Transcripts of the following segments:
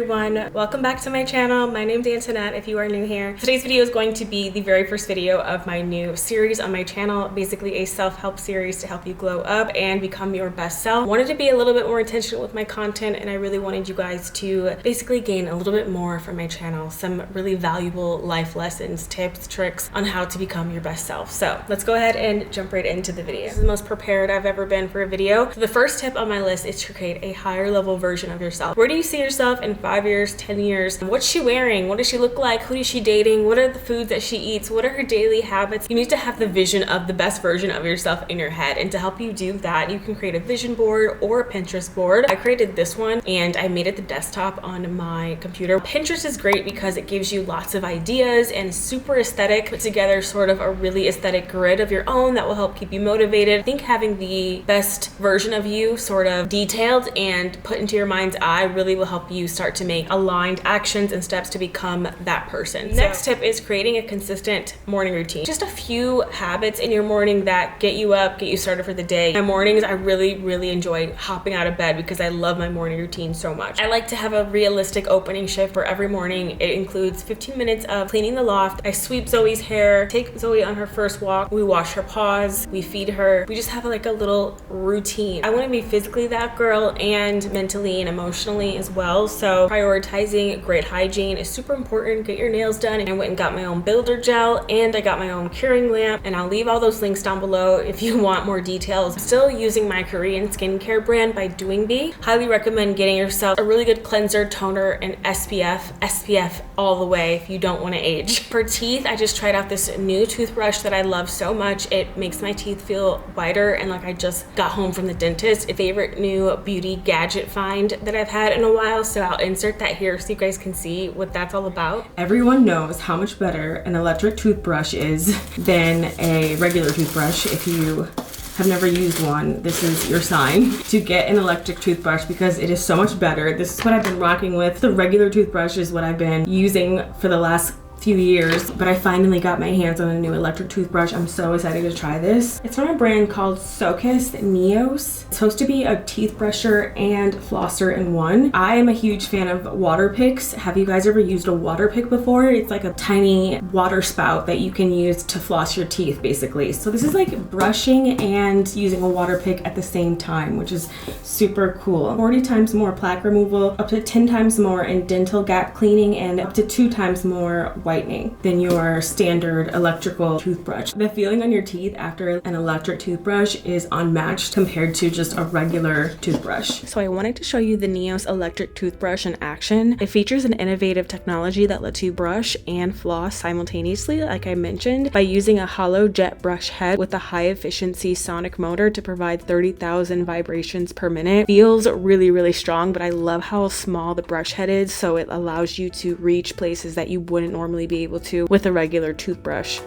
everyone, welcome back to my channel. My name's Antonnette if you are new here. Today's video is going to be the very first video of my new series on my channel, basically a self-help series to help you glow up and become your best self. Wanted to be a little bit more intentional with my content, and I really wanted you guys to basically gain a little bit more from my channel, some really valuable life lessons, tips, tricks on how to become your best self. So let's go ahead and jump right into the video. This is the most prepared I've ever been for a video. So the first tip on my list is to create a higher level version of yourself. Where do you see yourself in 5 years, 10 years? What's she wearing? What does she look like? Who is she dating? What are the foods that she eats? What are her daily habits? You need to have the vision of the best version of yourself in your head. And to help you do that, you can create a vision board or a Pinterest board. I created this one and I made it the desktop on my computer. Pinterest is great because it gives you lots of ideas and super aesthetic, put together sort of a really aesthetic grid of your own that will help keep you motivated. I think having the best version of you sort of detailed and put into your mind's eye really will help you start to make aligned actions and steps to become that person. Next tip is creating a consistent morning routine. Just a few habits in your morning that get you up, get you started for the day. My mornings, I really enjoy hopping out of bed because I love my morning routine so much. I like to have a realistic opening shift for every morning. It includes 15 minutes of cleaning the loft. I sweep Zoe's hair, take Zoe on her first walk. We wash her paws, we feed her. We just have like a little routine. I want to be physically that girl and mentally and emotionally as well. So prioritizing great hygiene is super important. Get your nails done. And I went and got my own builder gel and I got my own curing lamp, and I'll leave all those links down below if you want more details. I'm still using my Korean skincare brand by Doing Bee. Highly recommend getting yourself a really good cleanser, toner, and SPF all the way if you don't want to age. For teeth, I just tried out this new toothbrush that I love so much. It makes my teeth feel whiter and like I just got home from the dentist. A favorite new beauty gadget find that I've had in a while, so I'll insert that here so you guys can see what that's all about. Everyone knows how much better an electric toothbrush is than a regular toothbrush. If you have never used one, this is your sign to get an electric toothbrush because it is so much better. This is what I've been rocking with. The regular toothbrush is what I've been using for the last few years, but I finally got my hands on a new electric toothbrush. I'm so excited to try this. It's from a brand called Socus Neos. It's supposed to be a teeth brusher and flosser in one. I am a huge fan of water picks. Have you guys ever used a water pick before? It's like a tiny water spout that you can use to floss your teeth basically. So this is like brushing and using a water pick at the same time, which is super cool. 40 times more plaque removal, up to 10 times more in dental gap cleaning, and up to 2 times more whitening than your standard electrical toothbrush. The feeling on your teeth after an electric toothbrush is unmatched compared to just a regular toothbrush. So I wanted to show you the Neos electric toothbrush in action. It features an innovative technology that lets you brush and floss simultaneously, like I mentioned, by using a hollow jet brush head with a high efficiency sonic motor to provide 30,000 vibrations per minute. Feels really strong, but I love how small the brush head is, so it allows you to reach places that you wouldn't normally be able to with a regular toothbrush.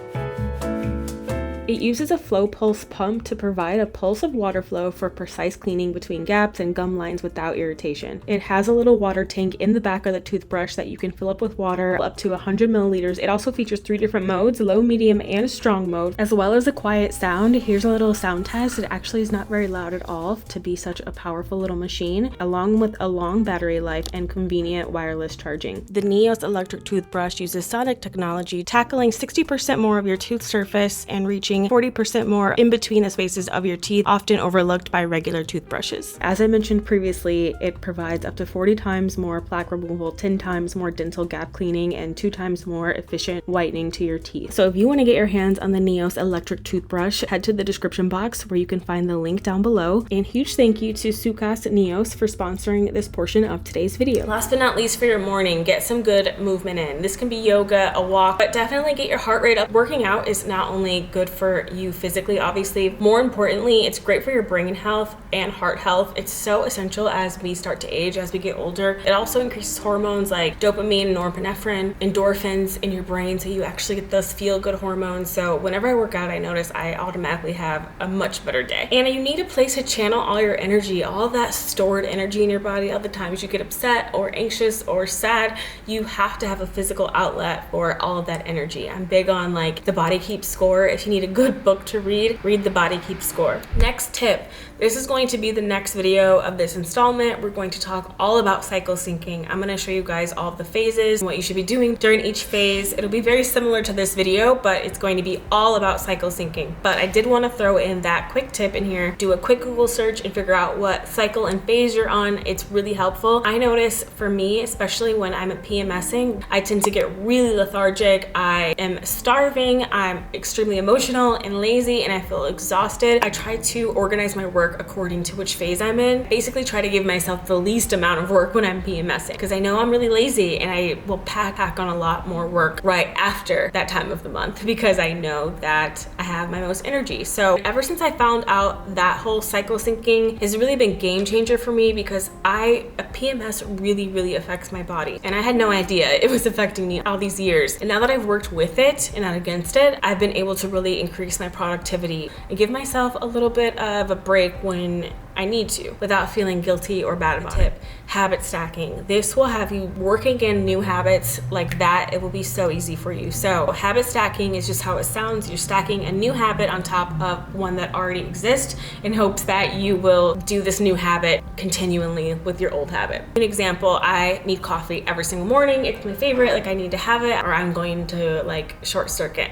It uses a flow pulse pump to provide a pulse of water flow for precise cleaning between gaps and gum lines without irritation. It has a little water tank in the back of the toothbrush that you can fill up with water up to 100 milliliters. It also features 3 different modes, low, medium, and strong mode, as well as a quiet sound. Here's a little sound test. It actually is not very loud at all to be such a powerful little machine, along with a long battery life and convenient wireless charging. The Neos electric toothbrush uses sonic technology, tackling 60% more of your tooth surface and reaching 40% more in between the spaces of your teeth, often overlooked by regular toothbrushes. As I mentioned previously, it provides up to 40 times more plaque removal, 10 times more dental gap cleaning, and 2 times more efficient whitening to your teeth. So if you want to get your hands on the Neos electric toothbrush, head to the description box where you can find the link down below. And huge thank you to Socus Neos for sponsoring this portion of today's video. Last but not least, for your morning, get some good movement in. This can be yoga, a walk, but definitely get your heart rate up. Working out is not only good for you physically, obviously, more importantly, it's great for your brain health and heart health. It's so essential as we start to age, as we get older. It also increases hormones like dopamine, norepinephrine, endorphins in your brain, so you actually get those feel-good hormones. So whenever I work out, I notice I automatically have a much better day. And you need a place to channel all your energy, all that stored energy in your body. All the times you get upset or anxious or sad, you have to have a physical outlet for all of that energy. I'm big on like the body keeps score. If you need a good book to read, read The Body Keeps Score. Next tip. This is going to be the next video of this installment. We're going to talk all about cycle syncing. I'm going to show you guys all of the phases and what you should be doing during each phase. It'll be very similar to this video, but it's going to be all about cycle syncing. But I did want to throw in that quick tip in here. Do a quick Google search and figure out what cycle and phase you're on. It's really helpful. I notice for me, especially when I'm PMSing, I tend to get really lethargic. I am starving. I'm extremely emotional and lazy, and I feel exhausted. I try to organize my work according to which phase I'm in. Basically try to give myself the least amount of work when I'm PMSing, because I know I'm really lazy and I will pack on a lot more work right after that time of the month because I know that I have my most energy. So ever since I found out that whole cycle syncing has really been game changer for me, because a PMS really affects my body, and I had no idea it was affecting me all these years. And now that I've worked with it and not against it, I've been able to really increase my productivity and give myself a little bit of a break when I need to without feeling guilty or bad about it. Habit stacking. This will have you working in new habits like that. It will be so easy for you. So habit stacking is just how it sounds. You're stacking a new habit on top of one that already exists in hopes that you will do this new habit continually with your old habit. An example, I need coffee every single morning. It's my favorite. Like, I need to have it or I'm going to like short circuit.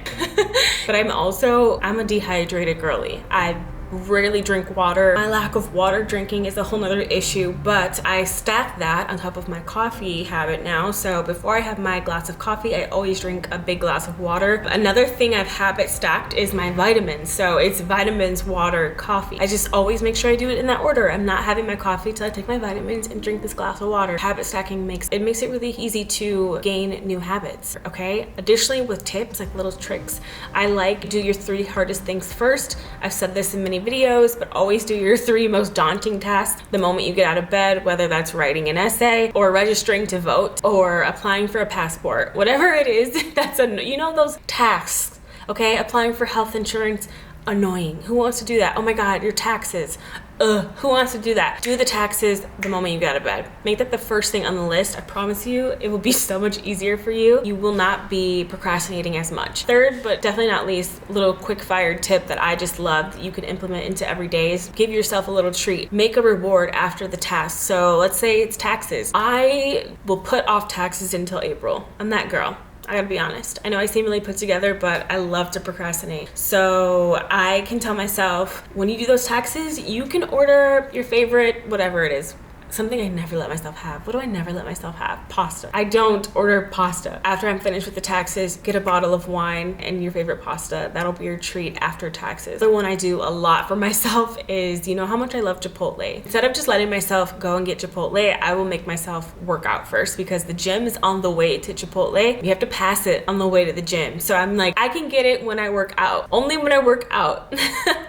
But I'm a dehydrated girly. I rarely drink water. My lack of water drinking is a whole nother issue, but I stack that on top of my coffee habit now. So before I have my glass of coffee, I always drink a big glass of water. Another thing I've habit stacked is my vitamins. So it's vitamins, water, coffee. I just always make sure I do it in that order. I'm not having my coffee till I take my vitamins and drink this glass of water. Habit stacking makes it really easy to gain new habits, okay? Additionally, with tips, like little tricks, I like do your 3 hardest things first. I've said this in many videos, but always do your 3 most daunting tasks the moment you get out of bed, whether that's writing an essay or registering to vote or applying for a passport, whatever it is. That's those tasks, okay? Applying for health insurance, annoying. Who wants to do that? Oh my God, your taxes. Who wants to do that? Do the taxes the moment you get out of bed. Make that the first thing on the list. I promise you, it will be so much easier for you. You will not be procrastinating as much. Third, but definitely not least, little quick fire tip that I just love that you can implement into every day is give yourself a little treat. Make a reward after the task. So let's say it's taxes. I will put off taxes until April. I'm that girl. I gotta be honest. I know I seem really put together, but I love to procrastinate. So I can tell myself, when you do those taxes, you can order your favorite, whatever it is. Something I never let myself have. What do I never let myself have? Pasta. I don't order pasta. After I'm finished with the taxes, get a bottle of wine and your favorite pasta. That'll be your treat after taxes. The one I do a lot for myself is, you know how much I love Chipotle. Instead of just letting myself go and get Chipotle, I will make myself work out first, because the gym is on the way to Chipotle. You have to pass it on the way to the gym. So I'm like, I can get it when I work out. Only when I work out.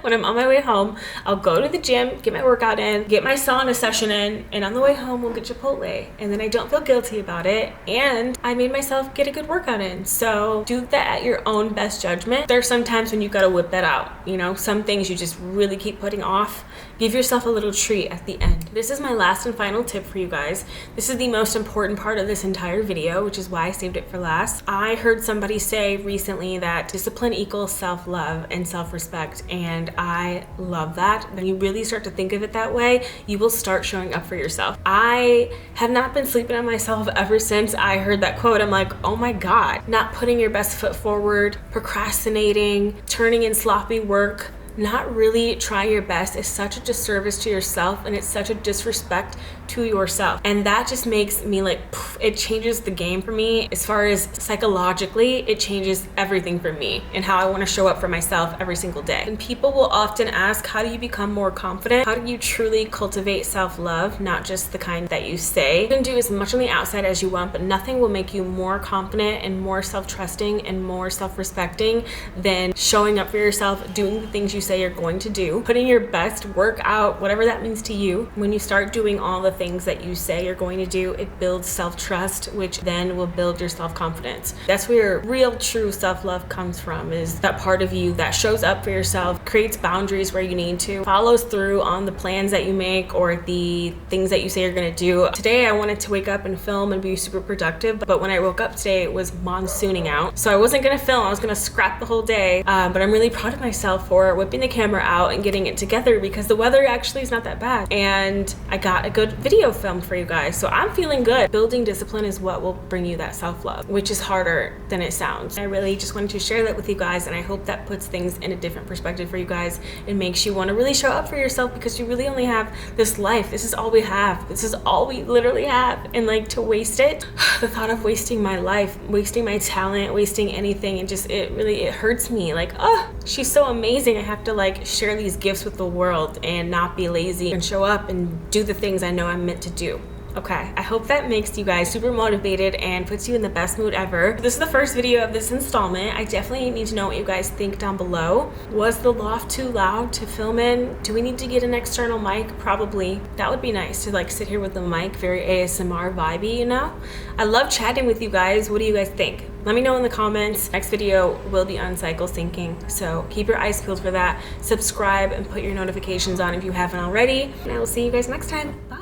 When I'm on my way home, I'll go to the gym, get my workout in, get my sauna session in, and on the way home we'll get Chipotle, and then I don't feel guilty about it, and I made myself get a good workout in. So do that at your own best judgment. There's some times when you gotta whip that out, some things you just really keep putting off. Give yourself a little treat at the end. This is my last and final tip for you guys. This is the most important part of this entire video, which is why I saved it for last. I heard somebody say recently that discipline equals self-love and self-respect, and I love that. When you really start to think of it that way, you will start showing up for yourself. I have not been sleeping on myself ever since I heard that quote. I'm like, oh my God, not putting your best foot forward, procrastinating, turning in sloppy work, not really trying your best is such a disservice to yourself, and it's such a disrespect to yourself. And that just makes me like, it changes the game for me. As far as psychologically, it changes everything for me and how I want to show up for myself every single day. And people will often ask, how do you become more confident? How do you truly cultivate self-love? Not just the kind that you say. You can do as much on the outside as you want, but nothing will make you more confident and more self-trusting and more self-respecting than showing up for yourself, doing the things you say you're going to do, putting your best work out, whatever that means to you. When you start doing all the things that you say you're going to do, it builds self-trust, which then will build your self-confidence. That's where real true self-love comes from, is that part of you that shows up for yourself, creates boundaries where you need to, follows through on the plans that you make or the things that you say you're gonna do. Today I wanted to wake up and film and be super productive, but when I woke up today it was monsooning out, so I wasn't gonna film. I was gonna scrap the whole day, but I'm really proud of myself for whipping the camera out and getting it together because the weather actually is not that bad, and I got a good video filmed for you guys, so I'm feeling good. Building discipline is what will bring you that self-love, which is harder than it sounds. I really just wanted to share that with you guys, and I hope that puts things in a different perspective for you guys and makes you want to really show up for yourself, because you really only have this life. This is all we have. This is all we literally have, and like, to waste it, the thought of wasting my life, wasting my talent, wasting anything, and just it hurts me. Like, oh, she's so amazing. I have to like share these gifts with the world and not be lazy and show up and do the things I know I'm meant to do. Okay, I hope that makes you guys super motivated and puts you in the best mood ever. This is the first video of this installment. I definitely need to know what you guys think down below. Was the loft too loud to film in? Do we need to get an external mic? Probably. That would be nice to like sit here with the mic, very ASMR vibey, you know? I love chatting with you guys. What do you guys think? Let me know in the comments. Next video will be on cycle syncing, so keep your eyes peeled for that. Subscribe and put your notifications on if you haven't already, and I will see you guys next time. Bye.